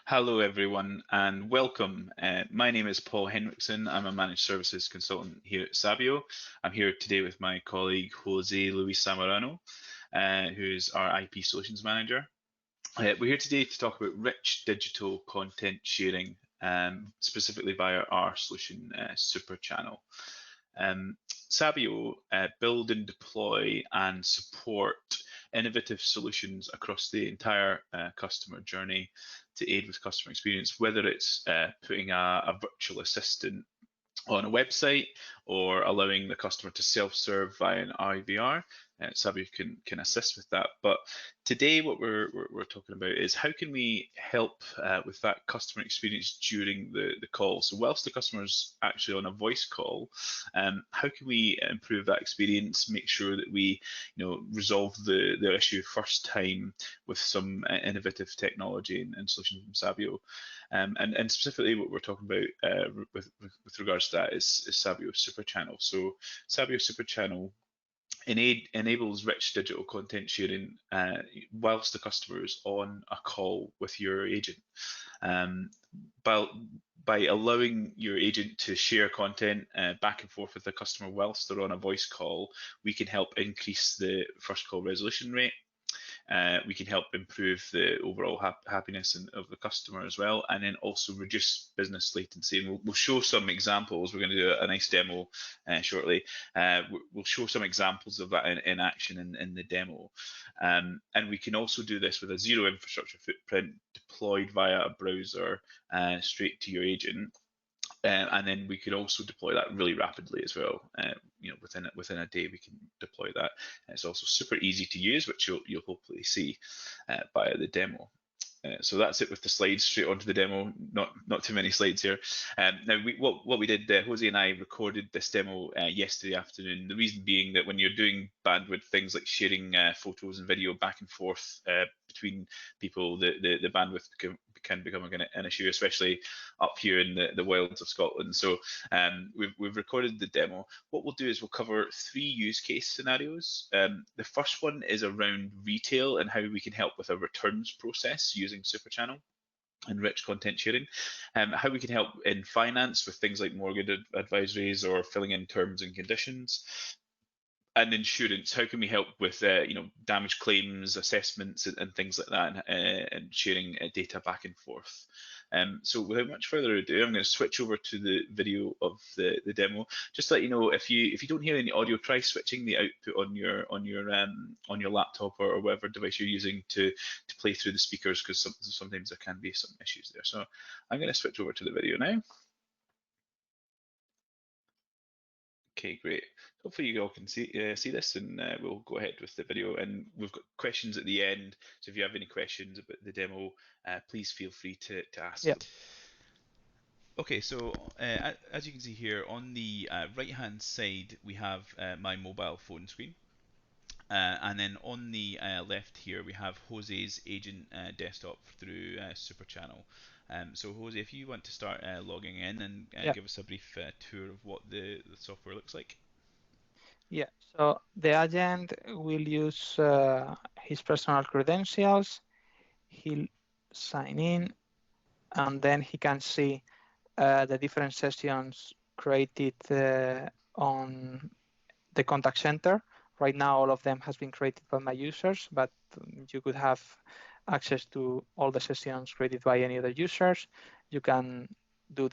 Hello, everyone, and welcome. My name is Paul Henriksen. I'm a managed services consultant here at Sabio. I'm here today with my colleague Jose Luis Zamorano, who's our IP solutions manager. We're here today to talk about rich digital content sharing, specifically via our solution, Super Channel. Sabio build and deploy and support innovative solutions across the entire customer journey to aid with customer experience, whether it's putting a virtual assistant on a website or allowing the customer to self-serve via an IVR. Sabio can assist with that. But today, what we're talking about is how can we help with that customer experience during the call. So whilst the customer's actually on a voice call, how can we improve that experience? Make sure that we, resolve the issue first time with some innovative technology and solutions from Sabio. And specifically, what we're talking about with regards to that is Sabio Super Channel. So Sabio Super Channel enables rich digital content sharing whilst the customer is on a call with your agent. By allowing your agent to share content back and forth with the customer whilst they're on a voice call, we can help increase the first call resolution rate. We can help improve the overall happiness of the customer as well, and then also reduce business latency. And we'll show some examples. We're going to do a nice demo shortly. We'll show some examples of that in action in the demo. And we can also do this with a zero infrastructure footprint deployed via a browser straight to your agent. And then we could also deploy that really rapidly as well. Within a day we can deploy that. And it's also super easy to use, which you'll hopefully see via the demo. So that's it with the slides. Straight onto the demo. Not too many slides here. Now, what we did, Jose and I recorded this demo yesterday afternoon. The reason being that when you're doing bandwidth things like sharing photos and video back and forth between people, the bandwidth can become an issue, especially up here in the wilds of Scotland. So we've recorded the demo. What we'll do is we'll cover 3 use case scenarios. The first one is around retail and how we can help with a returns process using Super Channel and rich content sharing. How we can help in finance with things like mortgage advisories or filling in terms and conditions. And insurance, how can we help with damage claims, assessments, and things like that, and sharing data back and forth. So without much further ado, I'm going to switch over to the video of the demo. Just to let you know, if you don't hear any audio, try switching the output on your laptop or whatever device you're using to play through the speakers, because sometimes there can be some issues there. So I'm going to switch over to the video now. Okay, great. Hopefully you all can see this, and we'll go ahead with the video. And we've got questions at the end, so if you have any questions about the demo, please feel free to ask them. Okay, so as you can see here, on the right-hand side, we have my mobile phone screen. And then on the left here, we have Jose's agent desktop through Super Channel. So Jose, if you want to start logging in and give us a brief tour of what the software looks like. Yeah, so the agent will use his personal credentials. He'll sign in, and then he can see the different sessions created on the contact center. Right now, all of them has been created by my users, but you could have access to all the sessions created by any other users. You can do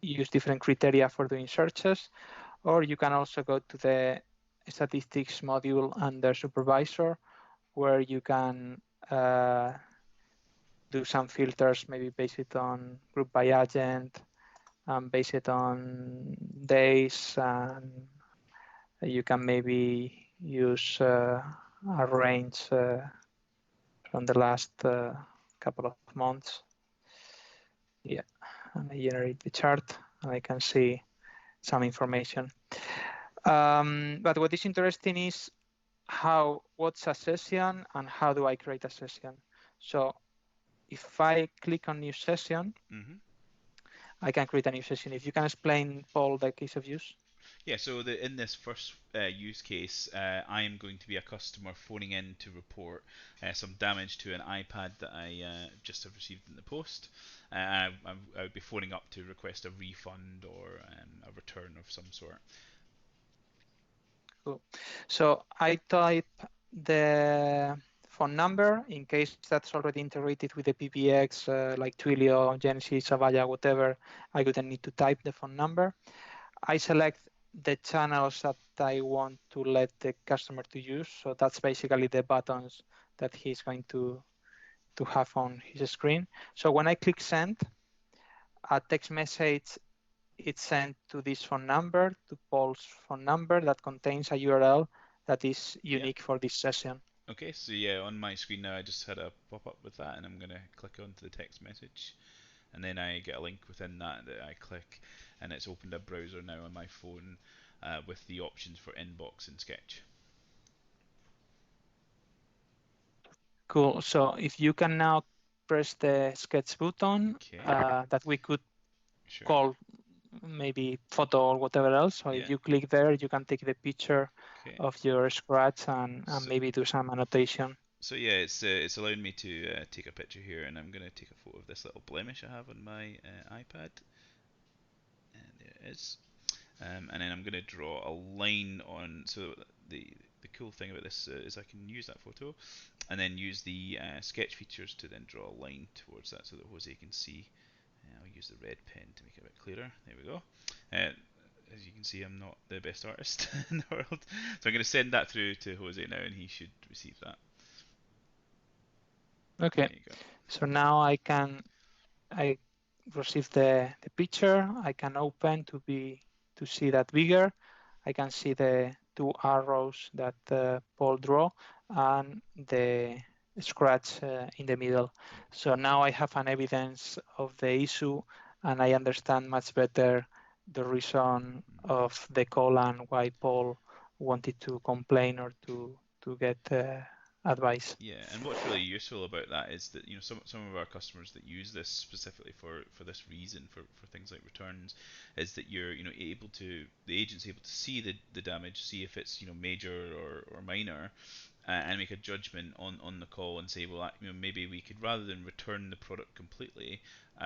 use different criteria for doing searches, or you can also go to the statistics module under supervisor, where you can do some filters, maybe based on group by agent, based on days, and you can maybe use a range from the last couple of months. Yeah, and I generate the chart, and I can see some information. But what is interesting is what's a session and how do I create a session. So if I click on new session, I can create a new session. If you can explain, Paul, the case of use. Yeah, so in this first use case, I am going to be a customer phoning in to report some damage to an iPad that I just have received in the post. I would be phoning up to request a refund or a return of some sort. Cool. So I type the phone number in case that's already integrated with the PBX, like Twilio, Genesys, Avaya, whatever. I wouldn't need to type the phone number. I select the channels that I want to let the customer to use. So that's basically the buttons that he's going to have on his screen. So when I click send, a text message it's sent to this phone number, to Paul's phone number that contains a URL that is unique for this session. Okay, so yeah, on my screen now I just had a pop-up with that, and I'm going to click onto the text message, and then I get a link within that I click, and it's opened a browser now on my phone with the options for Inbox and Sketch. Cool. So if you can now press the Sketch button, Okay. that we could Sure. call maybe photo or whatever else. So if you click there, you can take the picture of your scratch and maybe do some annotation. So yeah, it's allowing me to take a picture here, and I'm going to take a photo of this little blemish I have on my iPad. And there it is. And then I'm going to draw a line on. So the cool thing about this is I can use that photo, and then use the sketch features to then draw a line towards that, so that Jose can see. I'll use the red pen to make it a bit clearer. There we go. As you can see, I'm not the best artist in the world, so I'm going to send that through to Jose now, and he should receive that. Okay. So now I receive the picture. I can open to see that bigger. I can see the two arrows that Paul drew and the scratch in the middle. So now I have an evidence of the issue, and I understand much better the reason of the call and why Paul wanted to complain or to get advice. Yeah, and what's really useful about that is that some of our customers that use this specifically for this reason, for things like returns, is that you're able to, the agent's able to see the damage, see if it's major or minor, and make a judgment on the call and say, well, maybe we could, rather than return the product completely,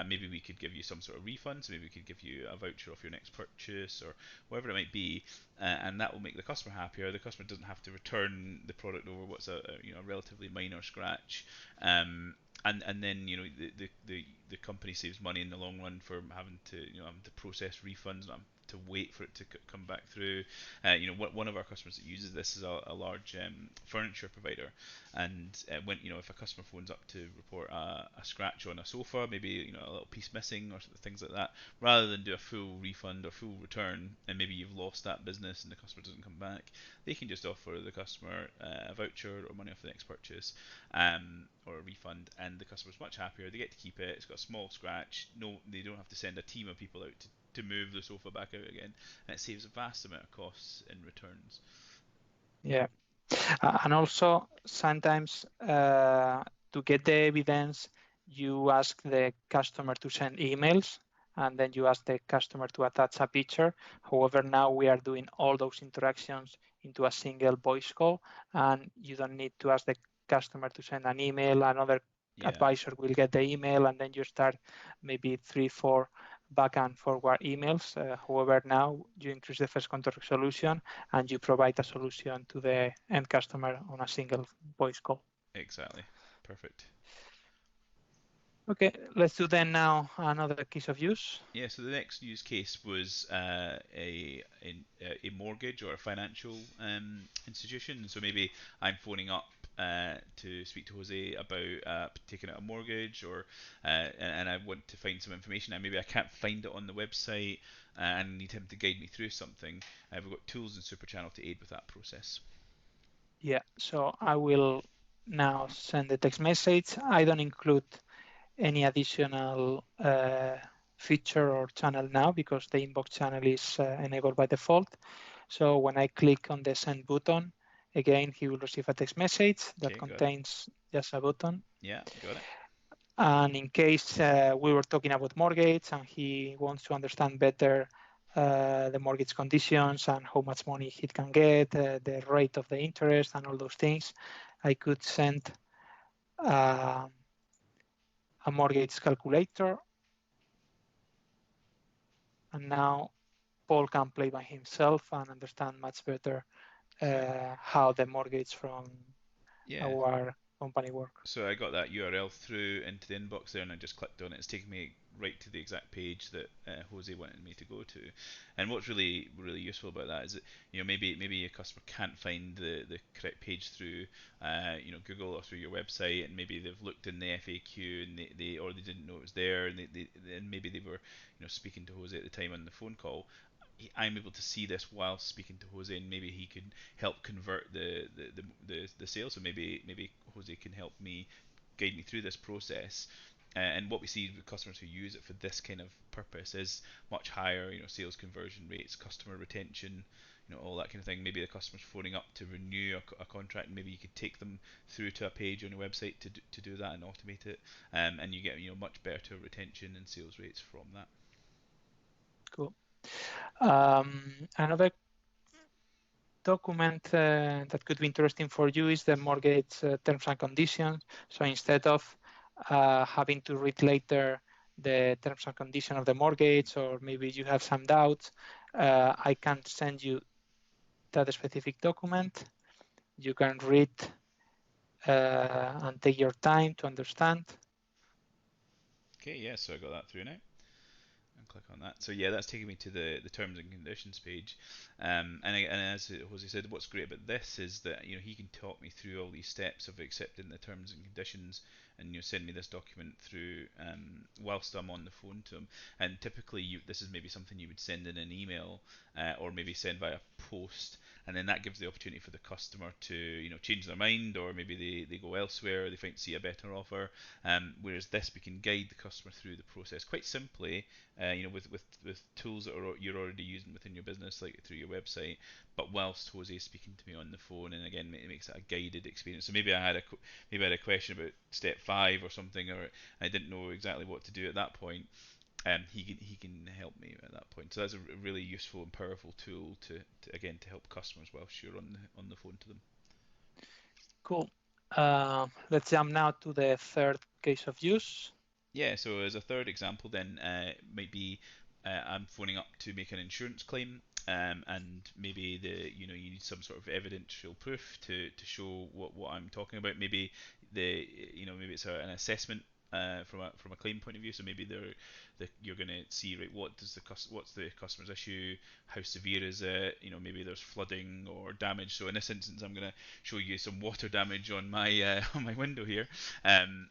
maybe we could give you some sort of refund. So maybe we could give you a voucher off your next purchase or whatever it might be, and that will make the customer happier. The customer doesn't have to return the product over what's a relatively minor scratch. And then the company saves money in the long run for having to process refunds, not to wait for it to come back through. One of our customers that uses this is a large furniture provider, and when if a customer phones up to report a scratch on a sofa, maybe a little piece missing or things like that, rather than do a full refund or full return, and maybe you've lost that business and the customer doesn't come back, they can just offer the customer a voucher or money off the next purchase, or a refund, and the customer's much happier. They get to keep it. It's got a small scratch. No, they don't have to send a team of people out to move the sofa back out again, and it saves a vast amount of costs in returns. Yeah, and also sometimes to get the evidence, you ask the customer to send emails, and then you ask the customer to attach a picture. However, now we are doing all those interactions into a single voice call, and you don't need to ask the customer to send an email. Another advisor will get the email, and then you start maybe 3-4 back and forward emails. However, now you increase the first contact resolution and you provide a solution to the end customer on a single voice call. Exactly. Perfect. Okay, let's do then now another case of use. Yeah, so the next use case was a mortgage or a financial institution. So maybe I'm phoning up to speak to Jose about taking out a mortgage, or and I want to find some information, and maybe I can't find it on the website, and need him to guide me through something. We've got tools in SuperChannel to aid with that process. Yeah, so I will now send the text message. I don't include any additional feature or channel now because the inbox channel is enabled by default. So when I click on the send button, again, he will receive a text message that contains just a button. Yeah, got it. And in case we were talking about mortgage and he wants to understand better the mortgage conditions and how much money he can get, the rate of the interest and all those things. I could send a mortgage calculator, and now Paul can play by himself and understand much better how the mortgage from our company works. So I got that URL through into the inbox there, and I just clicked on it. It's taken me right to the exact page that Jose wanted me to go to. And what's really useful about that is that maybe a customer can't find the correct page through Google or through your website, and maybe they've looked in the FAQ and they didn't know it was there, and maybe they were speaking to Jose at the time on the phone call. I'm able to see this while speaking to Jose, and maybe he could help convert the sale. So maybe Jose can help me guide me through this process. And what we see with customers who use it for this kind of purpose is much higher, sales conversion rates, customer retention, all that kind of thing. Maybe the customer's phoning up to renew a contract, and maybe you could take them through to a page on your website to do that and automate it, and you get much better retention and sales rates from that. Cool. Another document that could be interesting for you is the mortgage terms and conditions. So instead of having to read later the terms and conditions of the mortgage, or maybe you have some doubts, I can send you that specific document. You can read and take your time to understand. Okay, yeah, so I got that through now. And click on that. So yeah, that's taking me to the terms and conditions page. And as Jose said, what's great about this is that he can talk me through all these steps of accepting the terms and conditions, and send me this document through whilst I'm on the phone to him. And typically, this is maybe something you would send in an email or maybe send via post, and then that gives the opportunity for the customer to change their mind, or maybe they go elsewhere, or they see a better offer. Whereas this, we can guide the customer through the process quite simply, with tools that you're already using within your business, like through your website, but whilst Jose is speaking to me on the phone, and again, it makes it a guided experience. So maybe I had a question about step 5 or something, or I didn't know exactly what to do at that point. He can help me at that point. So that's a really useful and powerful tool to help customers whilst you're on the phone to them. Cool. Let's jump now to the third case of use. Yeah, so as a third example, then might be I'm phoning up to make an insurance claim, and maybe you need some sort of evidential proof to show what I'm talking about. Maybe maybe it's an assessment from a claim point of view. So maybe you're going to see, right, what's the customer's issue, how severe is it? Maybe there's flooding or damage. So in this instance, I'm going to show you some water damage on my on my window here, and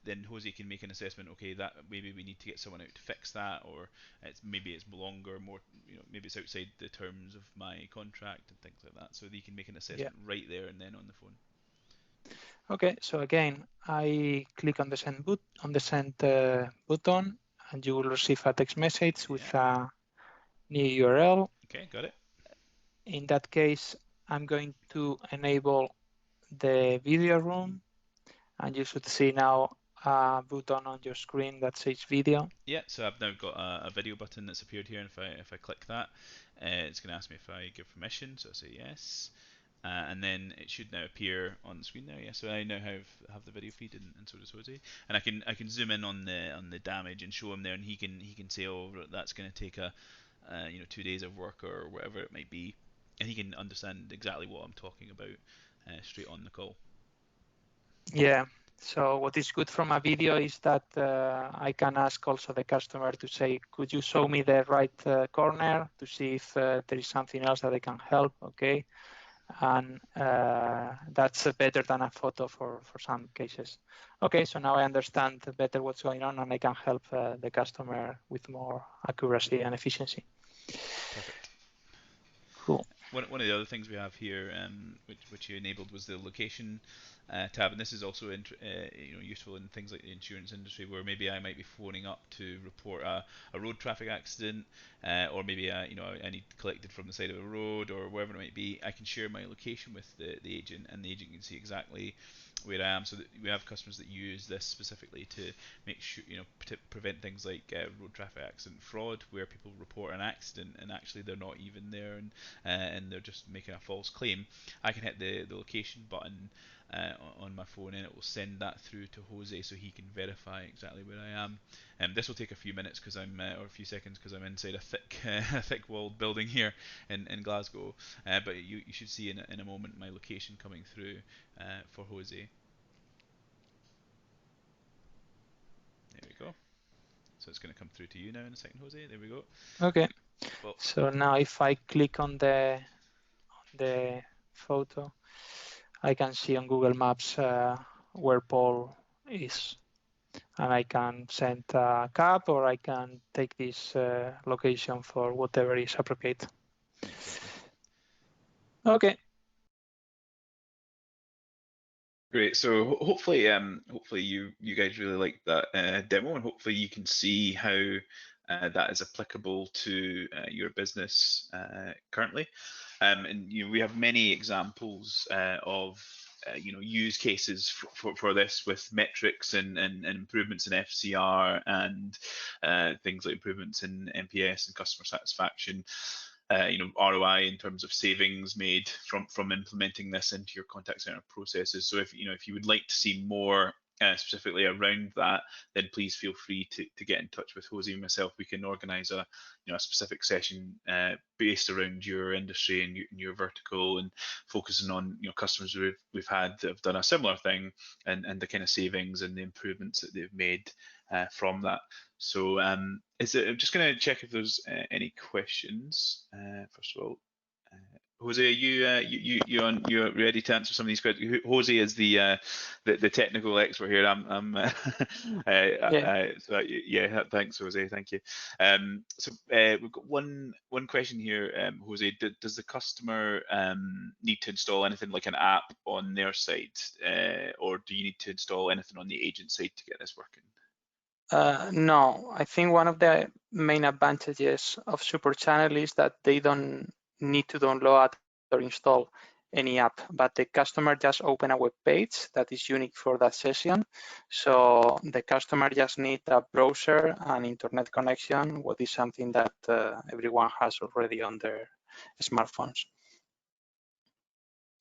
then Jose can make an assessment. Okay, that maybe we need to get someone out to fix that, or maybe it's longer, more, maybe it's outside the terms of my contract and things like that. So you can make an assessment right there and then on the phone. Okay, so again, I click on the send button, and you will receive a text message with a new URL. Okay, got it. In that case, I'm going to enable the video room, and you should see now a button on your screen that says video. Yeah, so I've now got a video button that's appeared here, and if I click that, it's going to ask me if I give permission. So I say yes. And then it should now appear on the screen there. Yeah, so I now have the video feed, and so does Jose. And I can zoom in on the damage and show him there, and he can say, oh, that's going to take 2 days of work or whatever it might be, and he can understand exactly what I'm talking about straight on the call. Yeah. So what is good from a video is that I can ask also the customer to say, could you show me the right corner to see if there is something else that I can help? Okay. And that's better than a photo for some cases. Okay, so now I understand better what's going on, and I can help the customer with more accuracy and efficiency. Perfect. Cool. one of the other things we have here, which you enabled, was the location tab, and this is also useful in things like the insurance industry, where maybe I might be phoning up to report a road traffic accident, or maybe I need collected from the side of a road, or wherever it might be. I can share my location with the agent, and the agent can see exactly where I am. So that we have customers that use this specifically to make sure, prevent things like road traffic accident fraud, where people report an accident and actually they're not even there, and they're just making a false claim. I can hit the location button on my phone, and it will send that through to Jose so he can verify exactly where I am. This will take a few minutes because I'm, or a few seconds, because I'm inside a thick walled building here in Glasgow. But you should see in a moment my location coming through for Jose. There we go. So it's going to come through to you now in a second, Jose. There we go. Okay. Well, so now if I click on the photo, I can see on Google Maps where Paul is, and I can send a cab, or I can take this location for whatever is appropriate. Exactly. Okay. Great. So hopefully you guys really like that demo, and hopefully you can see how that is applicable to your business currently. And we have many examples of use cases for this, with metrics and improvements in FCR and things like improvements in NPS and customer satisfaction. ROI in terms of savings made from implementing this into your contact center processes. So if you would like to see more specifically around that, then please feel free to get in touch with Jose and myself. We can organize a specific session based around your industry and your vertical, and focusing on customers we've had that have done a similar thing, and the kind of savings and the improvements that they've made from that. So I'm just going to check if there's any questions. First of all, Jose, are you're ready to answer some of these questions? Jose is the technical expert here. Yeah. Thanks, Jose. Thank you. So we've got one question here, Jose. Does the customer need to install anything like an app on their side, or do you need to install anything on the agent side to get this working? No, I think one of the main advantages of SuperChannel is that they don't need to download or install any app, but the customer just open a web page that is unique for that session. So the customer just need a browser and internet connection, what is something that everyone has already on their smartphones.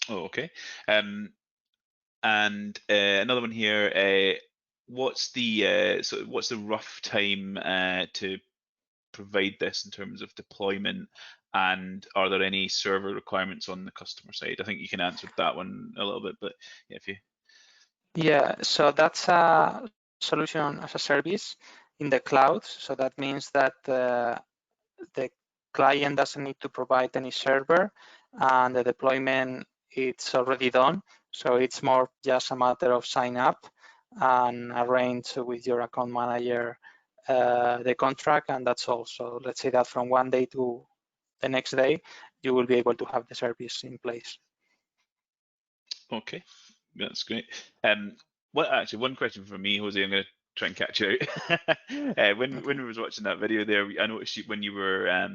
Oh, okay. And another one here. What's the rough time to provide this in terms of deployment, and are there any server requirements on the customer side? I think you can answer that one a little bit, but yeah, if you. Yeah, so that's a solution as a service in the cloud. So that means that the client doesn't need to provide any server, and the deployment it's already done. So it's more just a matter of sign up and arrange with your account manager the contract, and that's all. So let's say that from one day to the next day, you will be able to have the service in place. Okay, that's great. Actually, one question from me, Jose. I'm going to try and catch you out. When we was watching that video there, I noticed when you were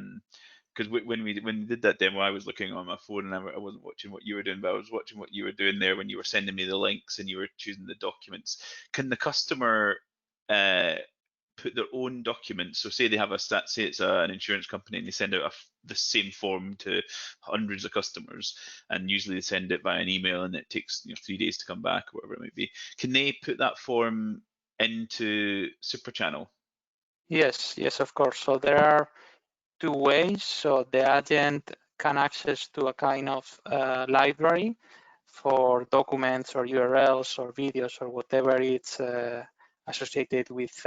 because when we did that demo, I was looking on my phone and I wasn't watching what you were doing, but I was watching what you were doing there when you were sending me the links and you were choosing the documents. Can the customer put their own documents? So say they have say it's an insurance company and they send out the same form to hundreds of customers, and usually they send it via an email and it takes 3 days to come back, or whatever it might be. Can they put that form into SuperChannel? Yes, of course. So there are two ways. So the agent can access to a kind of library for documents or URLs or videos or whatever it's associated with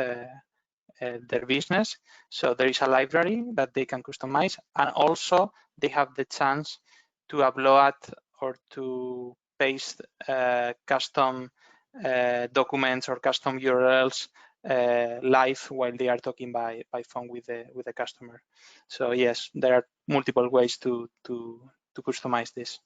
their business. So there is a library that they can customize, and also they have the chance to upload or to paste custom documents or custom URLs live while they are talking by phone with the customer. So yes, there are multiple ways to customize this.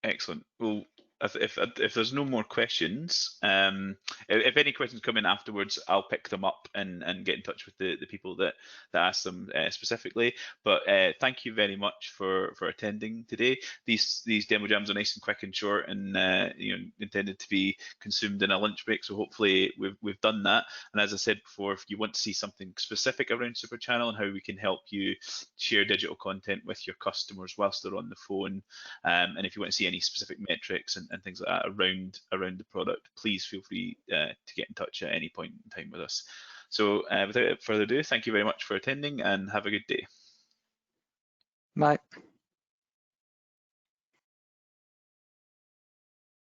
Excellent. Well, if there's no more questions, if any questions come in afterwards, I'll pick them up and get in touch with the people that asked them specifically. But thank you very much for attending today. These demo jams are nice and quick and short, and intended to be consumed in a lunch break. So hopefully we've done that. And as I said before, if you want to see something specific around SuperChannel and how we can help you share digital content with your customers whilst they're on the phone, and if you want to see any specific metrics and things like that around the product, please feel free to get in touch at any point in time with us. So without further ado, thank you very much for attending and have a good day. Bye.